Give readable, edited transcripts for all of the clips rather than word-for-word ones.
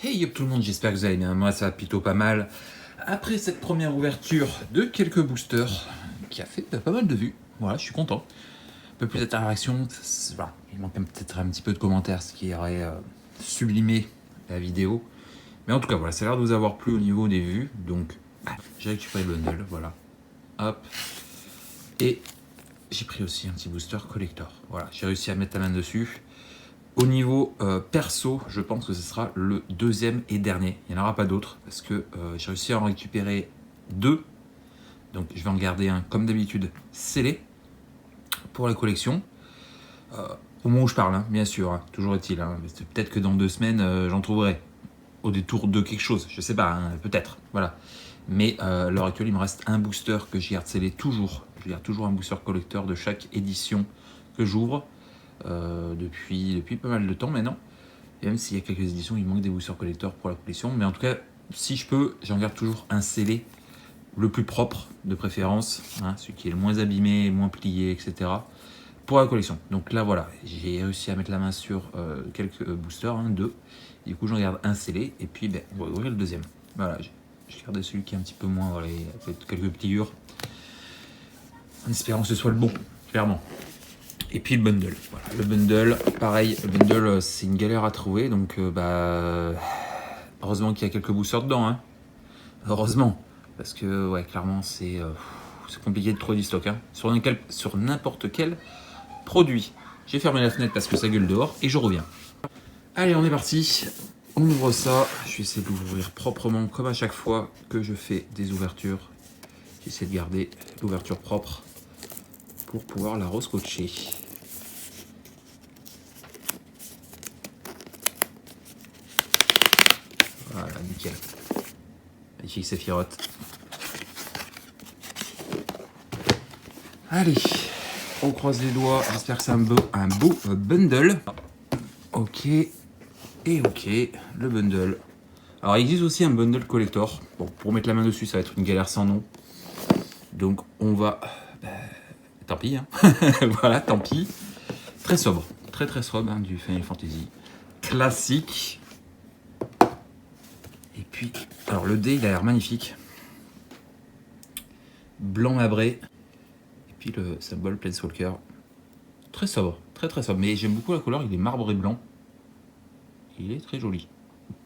Hey yop tout le monde, j'espère que vous allez bien, moi ça va plutôt pas mal. Après cette première ouverture de quelques boosters, qui a fait pas mal de vues, voilà, je suis content. Un peu plus d'interaction, voilà. Il manque peut-être un petit peu de commentaires, ce qui aurait sublimé la vidéo. Mais en tout cas, voilà, ça a l'air de vous avoir plu au niveau des vues, donc j'ai récupéré le bundle, voilà. Hop. Et j'ai pris aussi un petit booster collector, voilà, j'ai réussi à mettre la main dessus. Au niveau perso, je pense que ce sera le deuxième et dernier. Il n'y en aura pas d'autres parce que j'ai réussi à en récupérer deux. Donc je vais en garder un comme d'habitude scellé pour la collection. Au moment où je parle, hein, bien sûr, hein, toujours est-il. Hein, peut-être que dans 2 semaines, j'en trouverai au détour de quelque chose. Je sais pas, hein, peut-être. Voilà. Mais à l'heure actuelle, il me reste un booster que je garde scellé toujours. Je garde toujours un booster collector de chaque édition que j'ouvre. Depuis pas mal de temps maintenant. Et même s'il y a quelques éditions, il manque des boosters collector pour la collection. Mais en tout cas, si je peux, j'en garde toujours un scellé, le plus propre de préférence, hein, celui qui est le moins abîmé, moins plié, etc. pour la collection. Donc là, voilà, j'ai réussi à mettre la main sur quelques boosters, hein, 2. Du coup, j'en garde un scellé. Et puis, ben, on va ouvrir le deuxième. Voilà, j'ai gardé celui qui est un petit peu moins, voilà, il y a peut-être quelques pliures. En espérant que ce soit le bon, clairement. Et puis le bundle, voilà. Le bundle, pareil, le bundle c'est une galère à trouver, donc heureusement qu'il y a quelques boosters dedans, hein. Heureusement, parce que ouais, clairement c'est compliqué de trouver du stock, hein. Sur n'importe quel produit. J'ai fermé la fenêtre parce que ça gueule dehors et je reviens. Allez, on est parti, on ouvre ça, je vais essayer de l'ouvrir proprement comme à chaque fois que je fais des ouvertures. J'essaie de garder l'ouverture propre pour pouvoir la rescotcher. Voilà, nickel. Magnifique Sephiroth. Allez, on croise les doigts. J'espère que c'est un beau bundle. Ok. Et ok, le bundle. Alors, il existe aussi un bundle collector. Bon, pour mettre la main dessus, ça va être une galère sans nom. Donc, on va... tant pis, hein. Voilà, tant pis. Très sobre. Très sobre, hein, du Final Fantasy. Classique. Et puis, alors le dé, il a l'air magnifique. Blanc marbré. Et puis le symbole Planeswalker. Très sobre, très sobre. Mais j'aime beaucoup la couleur, il est marbré blanc. Il est très joli.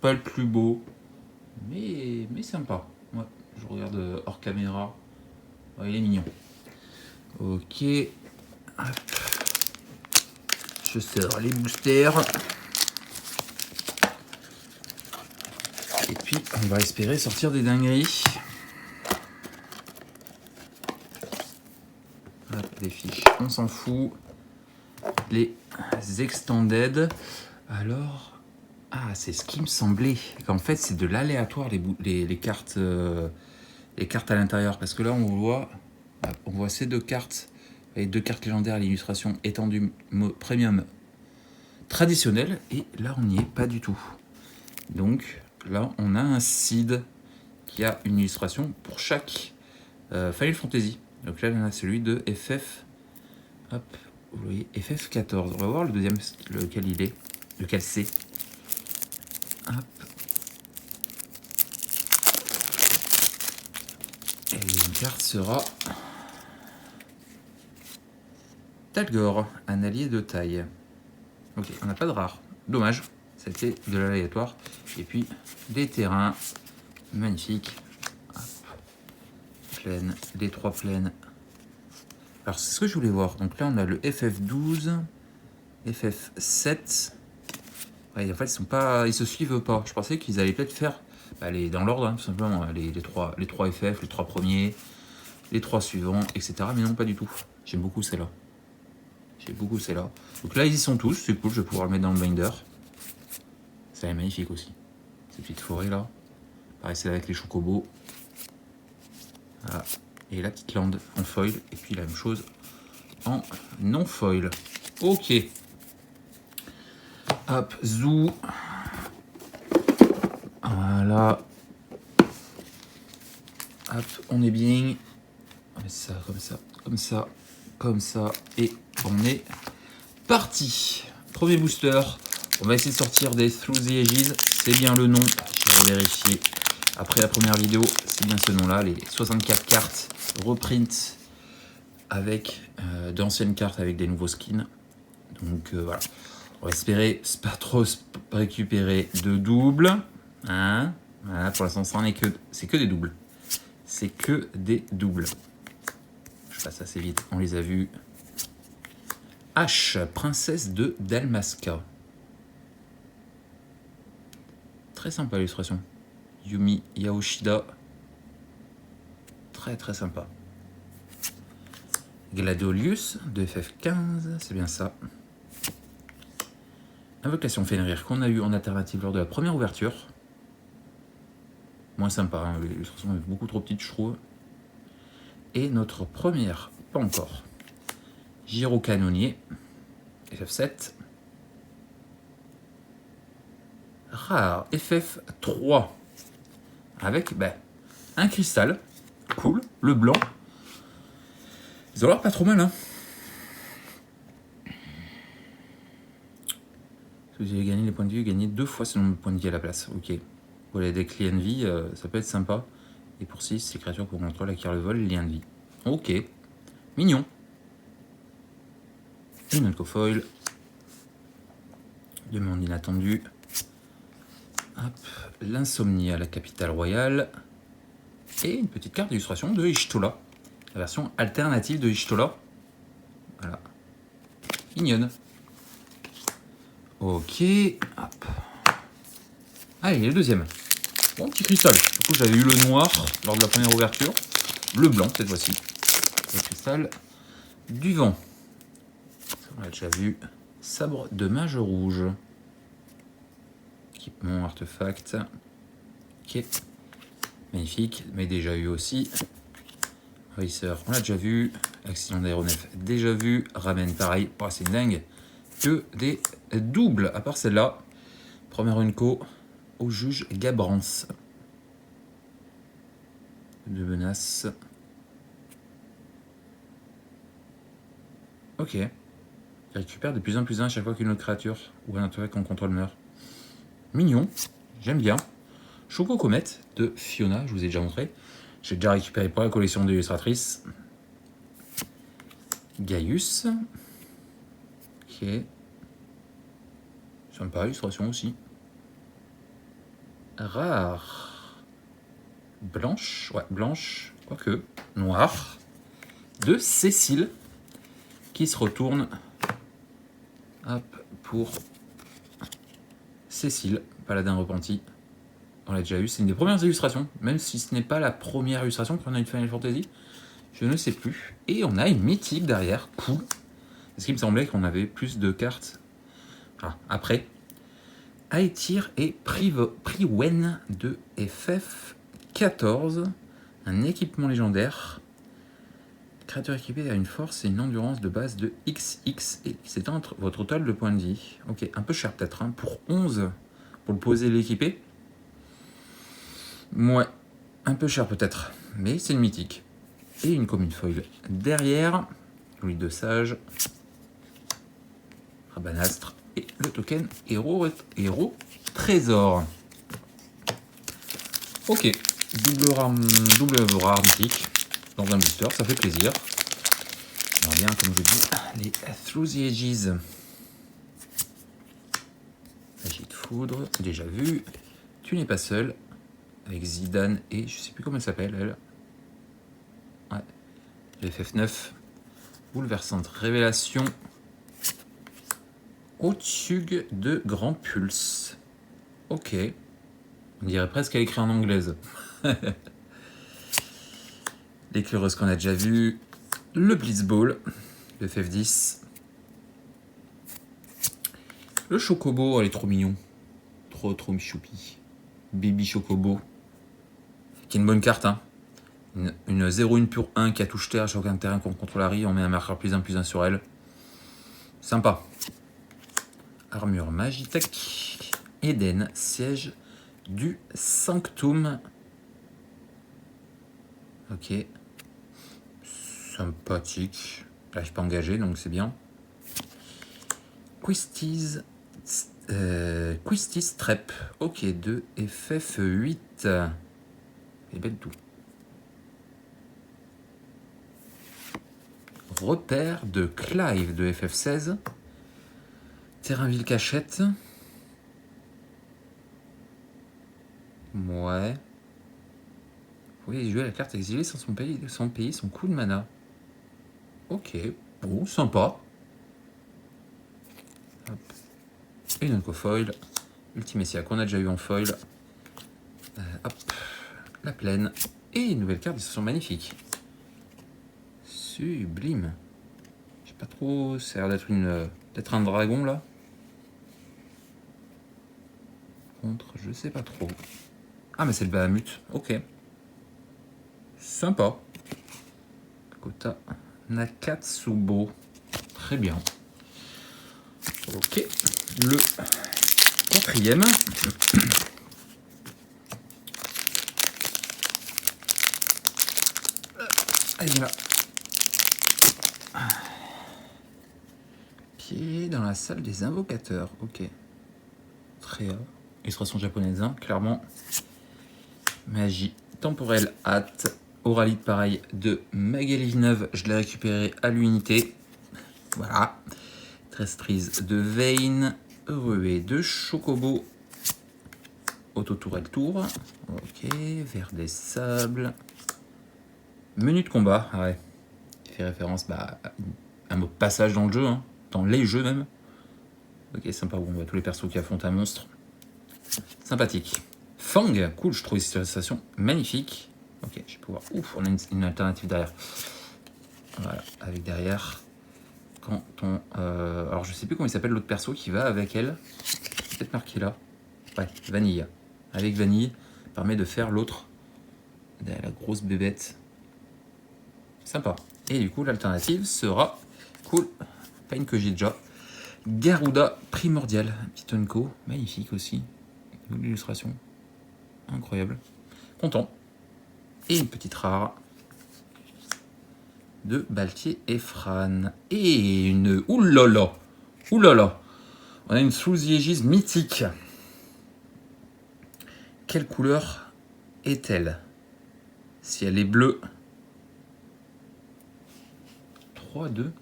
Pas le plus beau, mais sympa. Ouais, je regarde hors caméra. Ouais, il est mignon. Ok. Hop. Je sors les boosters. Et puis, on va espérer sortir des dingueries. Hop, les fiches, on s'en fout. Les extended. Alors, c'est ce qui me semblait. Qu'en fait, c'est de l'aléatoire les cartes à l'intérieur. Parce que là, on voit ces 2 cartes. Les 2 cartes légendaires à l'illustration étendue premium traditionnelle. Et là, on n'y est pas du tout. Donc, là, on a un seed qui a une illustration pour chaque Final Fantasy. Donc là, on a celui de FF. Hop, vous voyez, FF14. On va voir le deuxième, lequel il est. Lequel c'est. Hop. Et une carte sera Talgor, un allié de taille. Ok, on n'a pas de rare. Dommage, c'était de l'aléatoire. Et puis, des terrains magnifiques. Hop. Plaine, les 3 plaines. Alors, c'est ce que je voulais voir. Donc là, on a le FF12, FF7. Ouais, en fait, ils se suivent pas. Je pensais qu'ils allaient peut-être faire dans l'ordre, hein, tout simplement, les 3 FF, les 3 premiers, les 3 suivants, etc. Mais non, pas du tout. J'aime beaucoup celle-là. Donc là, ils y sont tous. C'est cool, je vais pouvoir le mettre dans le binder. Ça est magnifique aussi. Ces petites forêts là. Pareil, c'est avec les chocobos. Voilà. Et la petite lande en foil. Et puis la même chose en non foil. Ok. Hop, zoo. Voilà. Hop, on est bien. On met ça, comme ça. Et on est parti. Premier booster. On va essayer de sortir des Through the Ages. c'est bien le nom. Je vais vérifier après la première vidéo. C'est bien ce nom-là. Les 64 cartes reprint avec d'anciennes cartes avec des nouveaux skins. Donc voilà. On va espérer pas trop récupérer de doubles. Hein, voilà, pour l'instant, c'est que des doubles. C'est que des doubles. Je passe assez vite. On les a vus. H, princesse de Dalmasca. Très sympa l'illustration. Yumi Yaoshida. Très très sympa. Gladiolus de FF15, c'est bien ça. Invocation Fenrir qu'on a eu en alternative lors de la première ouverture. Moins sympa, hein, l'illustration est beaucoup trop petite je trouve. Et notre première, pas encore. Gyro Canonnier, FF7. Rare, FF3. Avec un cristal, cool, le blanc. Ils ont l'air pas trop mal, hein. Si vous avez gagné les points de vie, gagnez 2 fois ce nombre de points de vie à la place. Ok. Pour les decks liens de vie, ça peut être sympa. Et pour 6, ces créatures qu'on contrôle acquièrent le vol, lien de vie. Ok. Mignon. Une Uncofoil. De monde inattendu. Hop. L'insomnie à la capitale royale. Et une petite carte d'illustration de Y'shtola. La version alternative de Y'shtola. Voilà. Mignonne. Ok. Hop. Allez, le deuxième. Bon, petit cristal. Du coup, j'avais eu le noir lors de la première ouverture. Le blanc, cette fois-ci. Le cristal du vent. On l'a déjà vu. Sabre de mage rouge. Équipement, artefact. Ok. Magnifique. Mais déjà eu aussi. Racer, on l'a déjà vu. Accident d'aéronef, déjà vu. Ramen, pareil. Oh, c'est dingue. Que des doubles, à part celle-là. Première Unco au juge Gabrance. De menace. Ok. Il récupère de plus en plus un à chaque fois qu'une autre créature ou un intérêt qu'on contrôle meurt. Mignon, j'aime bien. Choco Comet de Fiona, je vous ai déjà montré. J'ai déjà récupéré pour la collection d'illustratrices. Gaius. Ok. Sympa, illustration aussi. Rare. Blanche, ouais, blanche, quoique, noire. De Cécile, qui se retourne. Hop, pour Cécile, paladin repenti. On l'a déjà eu, c'est une des premières illustrations, même si ce n'est pas la première illustration qu'on a eu de Final Fantasy. Je ne sais plus. Et on a une mythique derrière, cool. Parce qu'il me semblait qu'on avait plus de cartes. Ah, après. Aetir et Priwen de FF14. Un équipement légendaire. Créature équipée a une force et une endurance de base de XX. Et c'est entre votre total de points de vie. Ok, un peu cher peut-être. Hein, pour 11, pour le poser et l'équiper. Ouais, un peu cher peut-être. Mais c'est une mythique. Et une commune foil derrière. Louis de Sage. Rabanastre. Et le token héros trésor. Ok. Double rare mythique. Dans un booster, ça fait plaisir. On bien, comme je dis, les Through the Edges. Magie de foudre, déjà vu. Tu n'es pas seul. Avec Zidane et je sais plus comment elle s'appelle, elle. Ouais. Le FF9. Bouleversante révélation. Au-dessus de Grand Pulse. Ok. On dirait presque qu'elle écrit en anglaise. L'éclaireuse qu'on a déjà vu. Le Blitzball. Le FF10. Le Chocobo, elle est trop mignon. Trop choupi. Baby Chocobo. Qui est une bonne carte, hein. Une 0-1 pure 1 qui a touche terre sur aucun terrain qu'on contrôle Harry. On met un marqueur +1/+1 sur elle. Sympa. Armure Magitech. Eden, siège du Sanctum. Ok. Sympathique. Là, je peux engager, donc c'est bien. Questies Quistis Trep. Ok, 2 FF8. Elle est belle tout. Repère de Clive de FF16. Terrainville Cachette. Ouais. Vous pouvez jouer la carte exilée sans payer son coup de mana. Ok, bon, sympa. Hop. Une Oncofoil. Ultimessia qu'on a déjà eu en foil. Hop. La plaine. Et une nouvelle carte, ils sont magnifiques. Sublime. Je sais pas trop, ça a l'air d'être un dragon là. Contre, je sais pas trop. Ah mais c'est le Bahamut, ok. Sympa. Kota Nakatsubo. Très bien. Ok. Le quatrième. Allez là. Pied dans la salle des invocateurs. Ok. Très illustration japonaise, hein, clairement. Magie temporelle hâte. Oralite pareil de Magali Villeneuve. Je l'ai récupéré à l'unité. Voilà. Trestrise de Vayne. Heureux de Chocobo. Autotour tour. Ok. Vers des sables. Menu de combat. Ah ouais. Qui fait référence à un mot de passage dans le jeu. Hein, dans les jeux même. Ok, sympa. On voit tous les persos qui affrontent un monstre. Sympathique. Fang. Cool. Je trouve cette illustration magnifique. Ok, je vais pouvoir. Ouf, on a une alternative derrière. Voilà. Avec derrière. Quand on. Alors, je sais plus comment il s'appelle l'autre perso qui va avec elle. Peut-être marqué là. Ouais, Vanille. Avec Vanille, permet de faire l'autre. La grosse bébête. Sympa. Et du coup, l'alternative sera. Cool. Pas une que j'ai déjà. Garuda Primordial. Un petit Unco. Magnifique aussi. Une illustration. Incroyable. Content. Et une petite rare. De Baltier et Fran. Et une. Oulala. Oulala. On a une Through Aegis mythique. Quelle couleur est-elle? Si elle est bleue. 3, 2.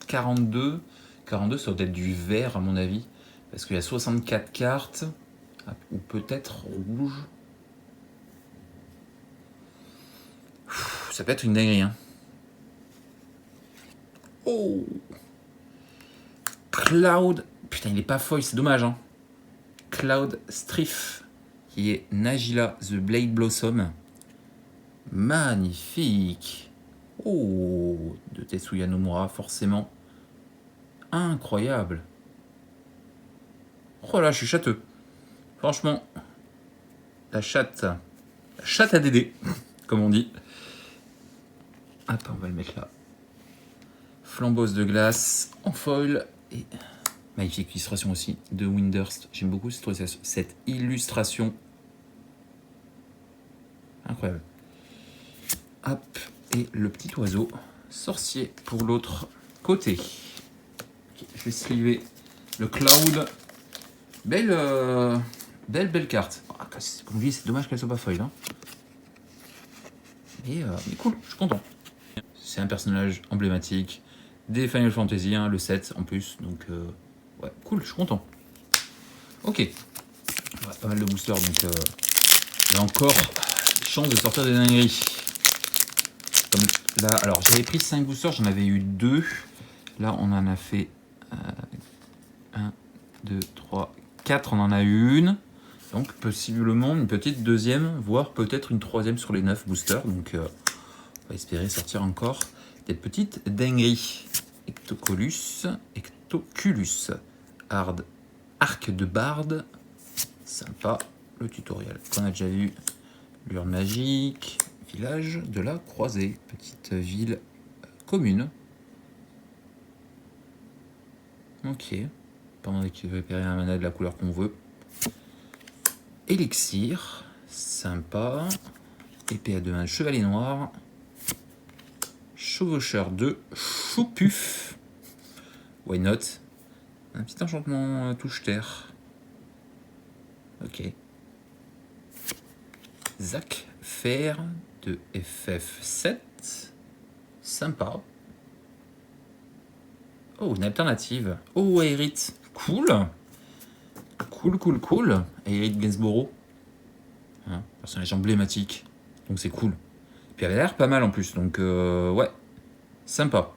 42. 42, ça doit être du vert à mon avis. Parce qu'il y a 64 cartes. Ou peut-être rouge. Ça peut être une dinguerie. Hein. Oh, Cloud. Putain, il est pas foil, c'est dommage. Hein. Cloud Strife. Qui est Nagila the Blade Blossom. Magnifique. Oh, de Tetsuya Nomura, forcément. Incroyable. Oh là, je suis châteux. Franchement, la chatte à Dédé, comme on dit. Hop, on va le mettre là. Flambeuse de glace en foil. Et magnifique illustration aussi de Windhurst. J'aime beaucoup cette illustration. Incroyable. Hop, et le petit oiseau sorcier pour l'autre côté. Okay, je vais sliver le Cloud. Belle carte. Oh, comme je dis, c'est dommage qu'elle soit pas foil. Hein. Mais cool, je suis content. C'est un personnage emblématique des Final Fantasy, hein, le 7 en plus. Donc, ouais, cool, je suis content. Ok. Ouais, pas mal de boosters, donc il y a encore chance de sortir des dingueries. Comme là, alors j'avais pris 5 boosters, j'en avais eu 2. Là, on en a fait 1, 2, 3, 4. On en a eu une. Donc, possiblement une petite deuxième, voire peut-être une troisième sur les 9 boosters. Donc, on va espérer sortir encore des petites dingueries. Ectoculus, Hard, arc de barde, sympa. Le tutoriel qu'on a déjà vu, lure magique, village de la Croisée, petite ville commune. Ok, pendant de récupérer un mana de la couleur qu'on veut. Élixir, sympa. Épée à deux mains, chevalier noir. Chevaucheur de Choupuf. Why not? Un petit enchantement touche terre. Ok. Zac Fer de FF7. Sympa. Oh, une alternative. Oh, Aerith. Cool. Cool. Aerith Gainsborough. Hein, personnage emblématique. Donc c'est cool. Puis elle a l'air pas mal en plus. Donc ouais. Sympa.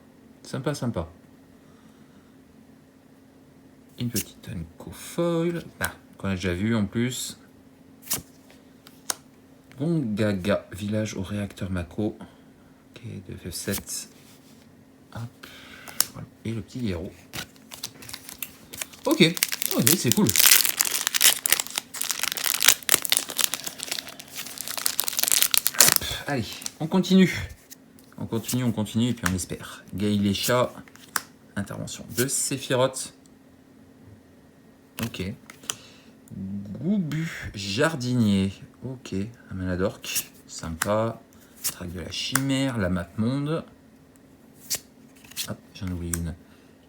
Une petite Unco Foil. Ah, qu'on a déjà vu en plus. Gongaga, village au réacteur Mako. Ok, de FF7. Hop. Voilà. Et le petit héros. Ok, c'est cool. Hop. Allez, on continue. Et puis on espère. Gaïlécha. Intervention de Sephiroth. Ok. Goubu jardinier. Ok. Amanadork. Sympa. Traque de la chimère. La map monde. Hop, j'en oublie une.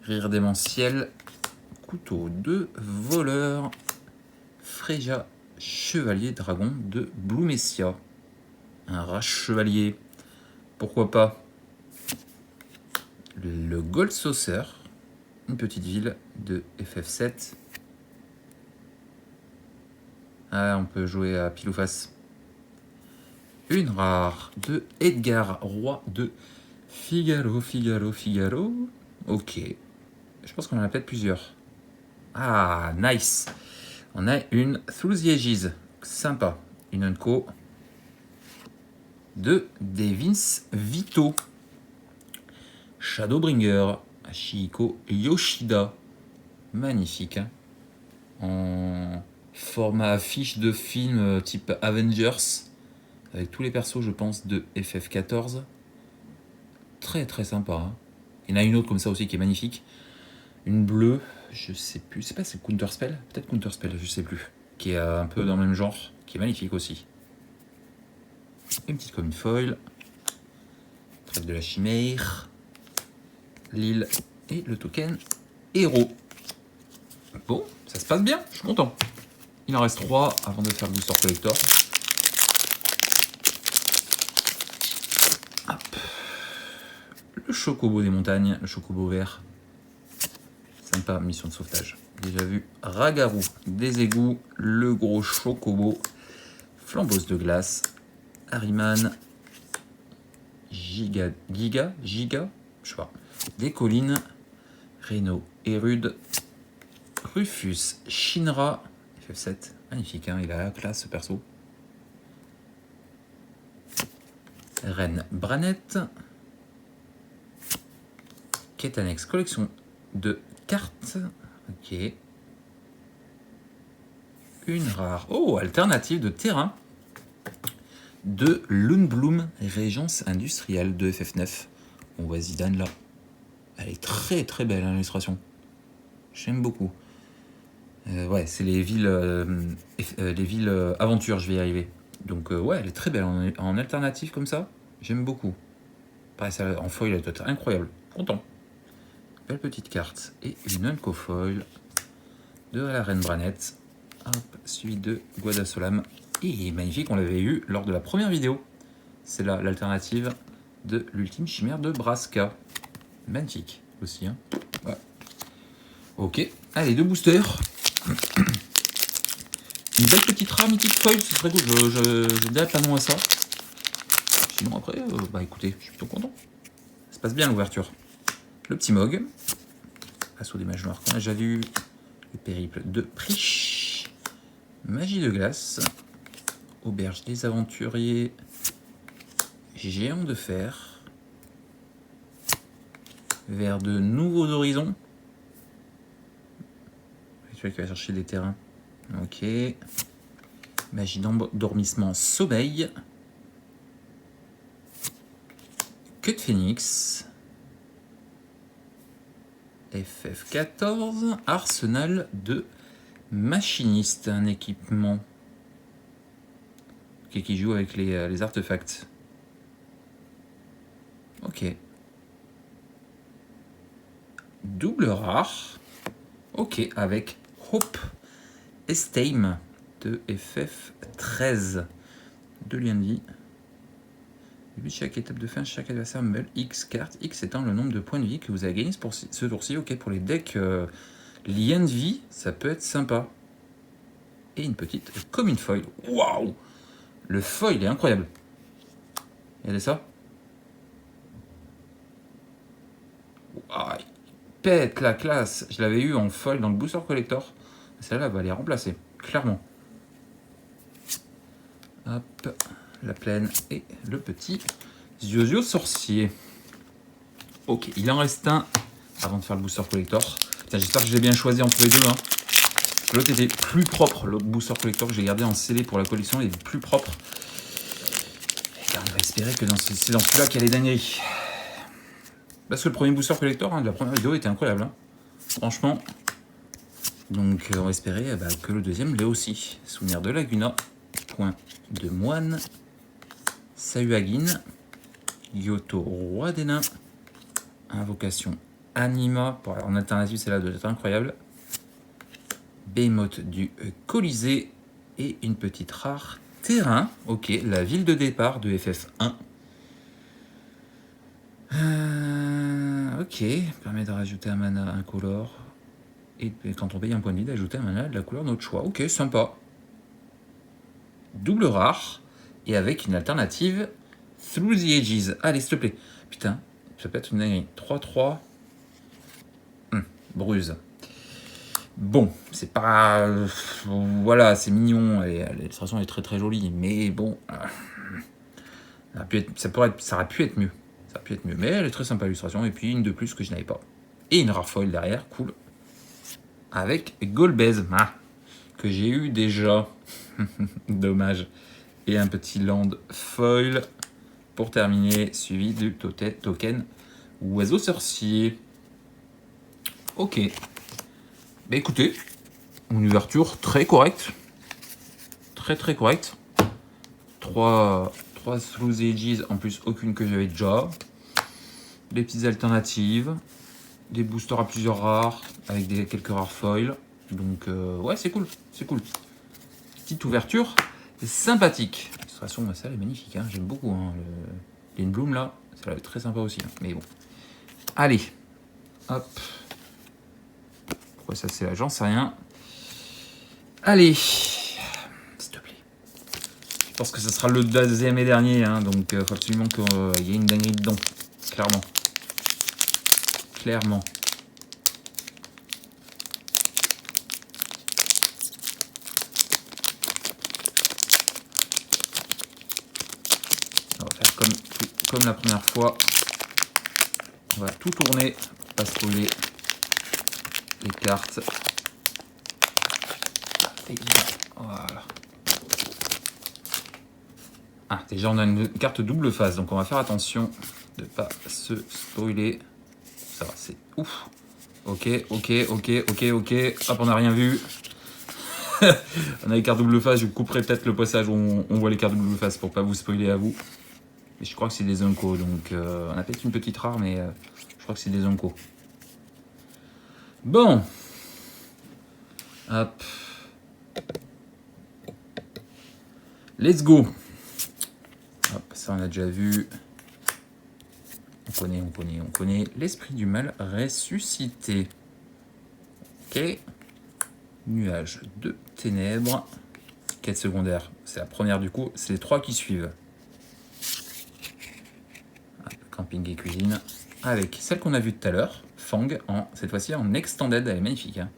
Rire démentiel. Couteau de voleur. Freja chevalier dragon de Blumessia. Un rat chevalier. Pourquoi pas. Le Gold Saucer. Une petite ville de FF7. Ah, on peut jouer à pile ou face. Une rare de Edgar, roi de Figaro. Ok. Je pense qu'on en a peut-être plusieurs. Ah, nice. On a une Through the Ages. Sympa. Une Unco de Devins Vito. Shadowbringer. Ashihiko Yoshida. Magnifique. Hein, en format affiche de film type Avengers. Avec tous les persos, je pense, de FF14. Très sympa. Hein. Il y en a une autre comme ça aussi qui est magnifique. Une bleue, je sais plus. C'est pas, c'est Counterspell. Peut-être Counterspell, je sais plus. Qui est un peu dans le même genre. Qui est magnifique aussi. Une petite commune foil. Trêve de la chimère. L'île et le token héros. Bon, ça se passe bien, je suis content. Il en reste 3 avant de faire le booster collector. Hop. Le chocobo des montagnes, le chocobo vert. Sympa, mission de sauvetage. Déjà vu. Ragarou des égouts, le gros chocobo. Flambeuse de glace. Harriman. Giga, je sais pas. Des collines. Reno et Rude. Rufus Shinra. FF7. Magnifique, hein, il a la classe ce perso. Reine Branette. Quête annexe, collection de cartes. Ok. Une rare. Oh, alternative de terrain. De Lundblum, Régence industrielle de FF9. On voit Zidane là. Elle est très belle l'illustration. J'aime beaucoup. Ouais, c'est les villes aventures, je vais y arriver. Donc ouais, elle est très belle en alternative comme ça. J'aime beaucoup. Pareil, ça, en foil, elle doit être incroyable. Content. Belle petite carte. Et une Unco foil de la Reine Branette. Hop, suivi de Guadasolam. Et magnifique, on l'avait eu lors de la première vidéo. C'est là l'alternative de l'ultime chimère de Braska. Magnifique aussi. Hein. Ouais. Ok, allez, 2 boosters. Une belle petite rare mythique foil, ce serait cool. Je dirais pas non à ça. Sinon après, bah écoutez, je suis plutôt content. Ça se passe bien l'ouverture. Le petit Mog. Assaut des mages noirs qu'on a déjà vu. Le périple de Prish. Magie de glace. Auberge des aventuriers. Géant de fer. Vers de nouveaux horizons. Celui qui va chercher des terrains. Ok. Magie d'endormissement sommeil. Queue de phénix. FF14. Arsenal de machiniste. Un équipement qui joue avec les artefacts. Ok. Double rare. Ok, avec Hope Esteem de FF13 de Liandi. Début de chaque étape de fin, chaque adversaire meule X cartes, X étant le nombre de points de vie que vous avez gagné pour ce tour-ci. Ok, pour les decks Liandi, ça peut être sympa. Et une petite commune foil. Waouh! Le foil est incroyable. Regardez ça. Wow, il pète la classe. Je l'avais eu en foil dans le booster collector. Celle-là va les remplacer, clairement. Hop, la plaine et le petit Ziozio sorcier. Ok, il en reste un avant de faire le booster collector. J'espère que je l'ai bien choisi entre les deux. Hein. L'autre était plus propre. L'autre booster collector que j'ai gardé en scellé pour la collection est plus propre. Et on va espérer que c'est dans celui-là qu'il y a les dingueries. Parce que le premier booster collector de la première vidéo était incroyable. Hein. Franchement. Donc on va espérer que le deuxième l'est aussi. Souvenir de Laguna. Point de moine. Sayuagin. Yoto, roi des nains. Invocation Anima. En alternative, celle-là doit être incroyable. Behemoth du Colisée. Et une petite rare terrain. Ok, la ville de départ de FF1. Ok, permet de rajouter un mana incolore. Et quand on paye un point de vie, d'ajouter un mana de la couleur de notre choix. Ok, sympa. Double rare. Et avec une alternative Through the Ages. Allez, s'il te plaît. Putain, ça peut être une dinguerie. 3-3. Bruse. Bon, c'est pas... voilà, c'est mignon. L'illustration est très très jolie. Mais bon... ça aurait pu être mieux. Ça aurait pu être mieux. Mais elle est très sympa l'illustration. Et puis une de plus que je n'avais pas. Et une rare foil derrière. Cool. Avec Golbez. Que j'ai eu déjà. Dommage. Et un petit land foil. Pour terminer, suivi du token oiseau sorcier. Ok. Bah écoutez, une ouverture très correcte. Très très correcte. 3 Through the Ages, en plus aucune que j'avais déjà. Des petites alternatives. Des boosters à plusieurs rares, avec quelques rares foils. Donc ouais, c'est cool. C'est cool. Petite ouverture sympathique. L'illustration, ça elle est magnifique. Hein. J'aime beaucoup. Hein, Bloom là, ça va être très sympa aussi. Hein. Mais bon. Allez. Hop. Pourquoi ça c'est là? J'en sais rien. Allez. S'il te plaît. Je pense que ce sera le deuxième et dernier. Hein, donc faut absolument qu'il y ait une dinguerie dedans. Clairement. Clairement. On va faire comme la première fois. On va tout tourner, pas spoiler les cartes. Voilà. Ah, déjà on a une carte double face, donc on va faire attention de ne pas se spoiler. Ça va, c'est ouf. Ok. Hop, on n'a rien vu. On a les cartes double face, je couperai peut-être le passage où on voit les cartes double face pour pas vous spoiler à vous. Mais je crois que c'est des Unco, donc on a peut-être une petite rare, mais je crois que c'est des Unco. Bon. Hop. Let's go. Hop, ça on a déjà vu. On connaît. L'esprit du mal ressuscité. Ok. Nuage de ténèbres. Quête secondaire. C'est la première du coup. C'est les 3 qui suivent. Hop, camping et cuisine. Avec celle qu'on a vue tout à l'heure. Fang. Cette fois-ci en extended. Elle est magnifique. Hein.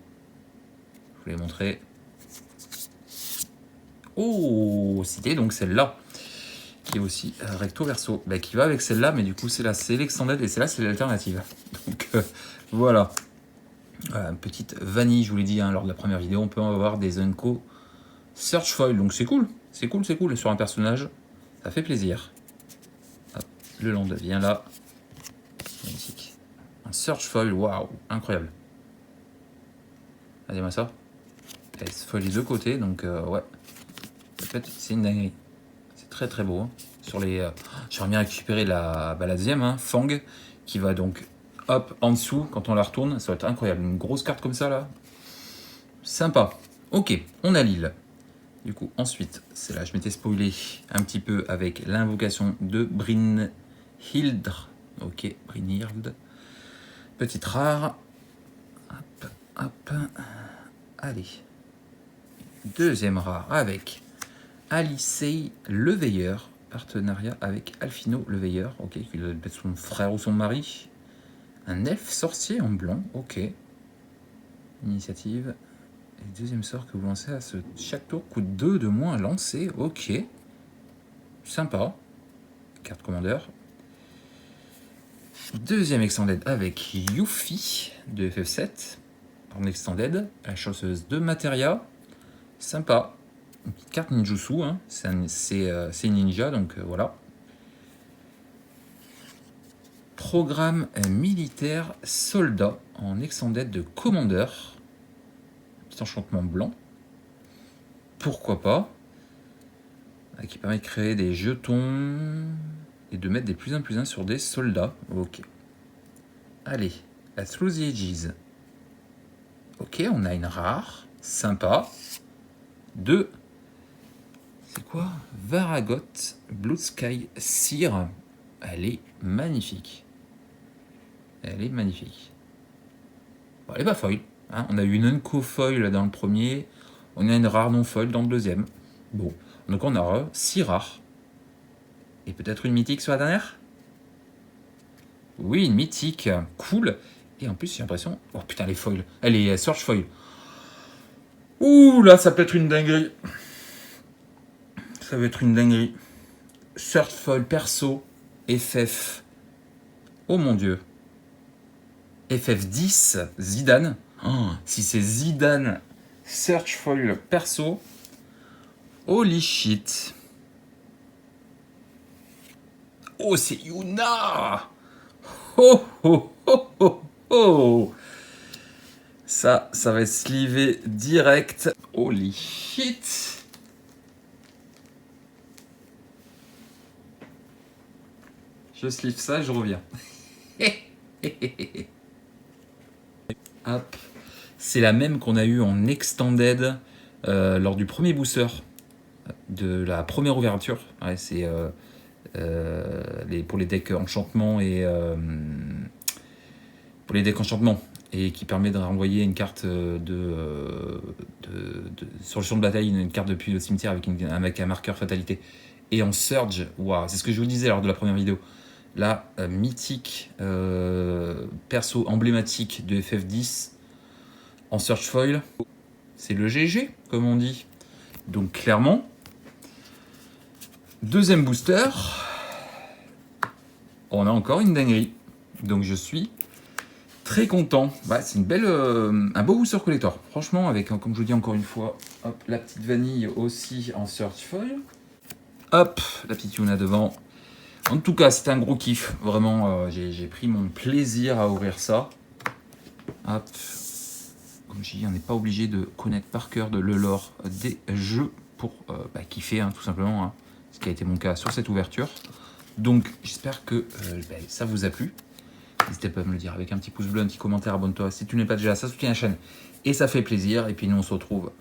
Je vous l'ai montré. Oh, c'était donc celle-là. Qui est aussi recto verso. Bah, qui va avec celle-là. Mais du coup, celle-là, c'est l'extended. Et celle-là, c'est l'alternative. Donc, voilà. Une petite vanille, je vous l'ai dit hein, lors de la première vidéo, on peut avoir des Unco Search Foil, donc c'est cool, sur un personnage, ça fait plaisir. Hop, le land vient là, magnifique. Un Search Foil, waouh, incroyable. Regardez-moi ça. Elle se foil des deux côtés, donc ouais, peut-être c'est une dinguerie. C'est très très beau. Hein. Sur les, j'aimerais bien récupérer la deuxième, hein, Fang, qui va donc hop, en dessous, quand on la retourne, ça va être incroyable. Une grosse carte comme ça, là, Sympa. Ok, on a l'île. Du coup, ensuite, c'est là, je m'étais spoilé un petit peu avec l'invocation de Brynhild. Ok, Brynhild. Petite rare. Hop, hop. Allez. Deuxième rare avec Alicey le Veilleur. Partenariat avec Alphino le Veilleur. Ok, qui doit être son frère ou son mari. Un elfe sorcier en blanc. Ok. Initiative. Et deuxième sort que vous lancez à chaque tour coûte 2 de moins à lancer. Ok. Sympa. Carte commandeur. Deuxième extended avec Yuffie de FF7. En extended, la chasseuse de Materia. Sympa. Une petite carte ninjutsu. Hein. C'est ninja, donc voilà. Programme militaire soldat en extended de commandeur. Petit enchantement blanc. Pourquoi pas. Qui permet de créer des jetons et de mettre des +1 +1 sur des soldats. Ok. Allez, la Through the Ages. Ok, on a une rare. Sympa. 2. C'est quoi? Varagot Blue Sky Seer. Elle est magnifique. Elle est magnifique. Bon, elle est pas foil. Hein. On a eu une unco foil dans le premier. On a une rare non foil dans le deuxième. Bon. Donc on a 6 rares. Et peut-être une mythique sur la dernière? Oui, une mythique. Cool. Et en plus, j'ai l'impression... Oh putain, les foils. Elle est search foil. Ouh, là, ça peut être une dinguerie. Ça va être une dinguerie. Search foil perso. FF. Oh mon dieu. FF10. Zidane. Oh, si c'est Zidane. Search foil perso. Holy shit. Oh, c'est Yuna. Oh, oh, oh, oh, oh. Ça va être slivé direct. Holy shit. Je slive ça et je reviens. Hop. C'est la même qu'on a eu en extended lors du premier booster de la première ouverture. Ouais, c'est pour les decks enchantement et pour les decks enchantement et qui permet de renvoyer une carte sur le champ de bataille, une carte depuis le cimetière avec un marqueur fatalité. Et en surge, waouh, c'est ce que je vous disais lors de la première vidéo. La mythique perso emblématique de FF10 en search foil, c'est le GG comme on dit. Donc clairement, deuxième booster, on a encore une dinguerie. Donc je suis très content. Ouais, c'est une belle, un beau booster collector. Franchement, avec, comme je vous dis encore une fois, hop, la petite vanille aussi en search foil. Hop, la petite Yuna devant. En tout cas, c'était un gros kiff. Vraiment, j'ai pris mon plaisir à ouvrir ça. Hop. Comme je dis, on n'est pas obligé de connaître par cœur le lore des jeux pour kiffer, hein, tout simplement. Hein, ce qui a été mon cas sur cette ouverture. Donc, j'espère que ça vous a plu. N'hésitez pas à me le dire avec un petit pouce bleu, un petit commentaire, abonne-toi si tu n'es pas déjà là, ça soutient la chaîne. Et ça fait plaisir. Et puis nous, on se retrouve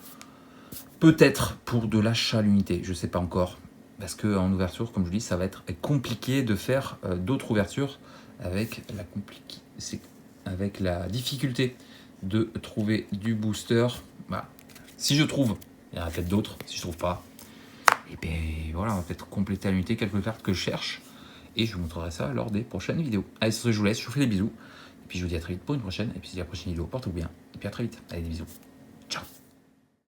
peut-être pour de l'achat à l'unité. Je ne sais pas encore. Parce qu'en ouverture, comme je vous dis, ça va être compliqué de faire d'autres ouvertures avec la difficulté de trouver du booster. Bah, si je trouve, il y en a peut-être d'autres. Si je trouve pas, et bien voilà, on va peut-être compléter à l'unité quelques cartes que je cherche. Et je vous montrerai ça lors des prochaines vidéos. Allez, sur ce, je vous laisse, je vous fais des bisous. Et puis je vous dis à très vite pour une prochaine. Et puis si la prochaine vidéo, portez-vous bien. Et puis à très vite. Allez, des bisous.